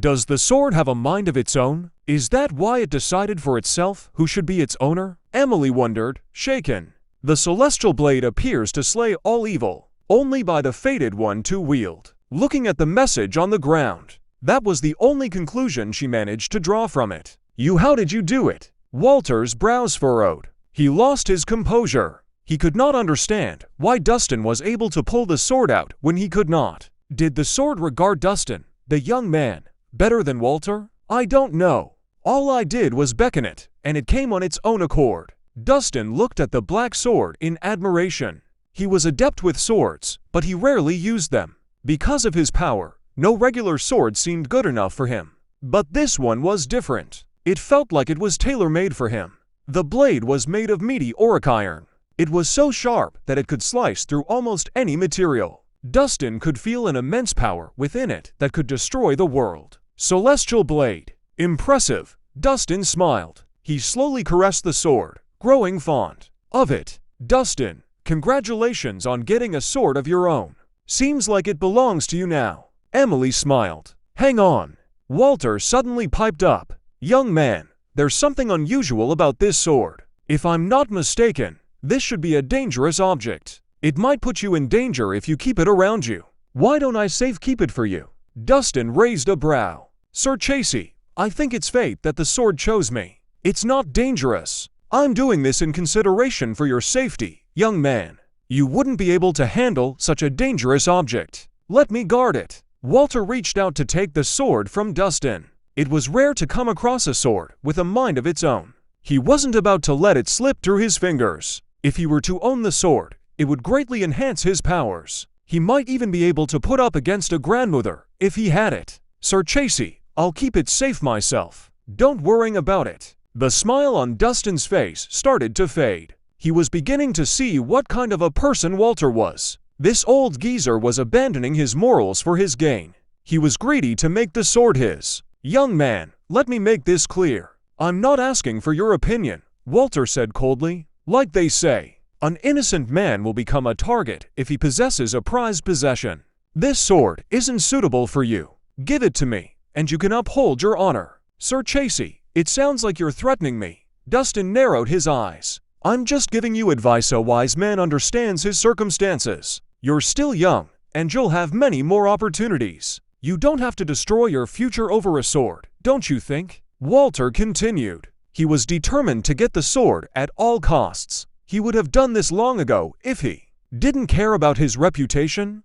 Does the sword have a mind of its own? Is that why it decided for itself who should be its owner? Emily wondered, shaken. The celestial blade appears to slay all evil, only by the fated one to wield. Looking at the message on the ground, that was the only conclusion she managed to draw from it. How did you do it? Walter's brows furrowed. He lost his composure. He could not understand why Dustin was able to pull the sword out when he could not. Did the sword regard Dustin, the young man, better than Walter? I don't know. All I did was beckon it, and it came on its own accord. Dustin looked at the black sword in admiration. He was adept with swords, but he rarely used them. Because of his power, no regular sword seemed good enough for him. But this one was different. It felt like it was tailor-made for him. The blade was made of meaty auric iron. It was so sharp that it could slice through almost any material. Dustin could feel an immense power within it that could destroy the world. Celestial blade. Impressive. Dustin smiled. He slowly caressed the sword, growing fond of it. Dustin, congratulations on getting a sword of your own. Seems like it belongs to you now. Emily smiled. Hang on. Walter suddenly piped up. Young man, there's something unusual about this sword. If I'm not mistaken, this should be a dangerous object. It might put you in danger if you keep it around you. Why don't I safekeep it for you? Dustin raised a brow. Sir Chasey, I think it's fate that the sword chose me. It's not dangerous. I'm doing this in consideration for your safety, young man. You wouldn't be able to handle such a dangerous object. Let me guard it. Walter reached out to take the sword from Dustin. It was rare to come across a sword with a mind of its own. He wasn't about to let it slip through his fingers. If he were to own the sword, it would greatly enhance his powers. He might even be able to put up against a grandmother if he had it. Sir Chasey, I'll keep it safe myself. Don't worry about it. The smile on Dustin's face started to fade. He was beginning to see what kind of a person Walter was. This old geezer was abandoning his morals for his gain. He was greedy to make the sword his. Young man, let me make this clear. I'm not asking for your opinion, Walter said coldly. Like they say, an innocent man will become a target if he possesses a prized possession. This sword isn't suitable for you. Give it to me, and you can uphold your honor. Sir Chasey, it sounds like you're threatening me. Dustin narrowed his eyes. I'm just giving you advice a wise man understands his circumstances. You're still young, and you'll have many more opportunities. You don't have to destroy your future over a sword, don't you think? Walter continued. He was determined to get the sword at all costs. He would have done this long ago if he didn't care about his reputation.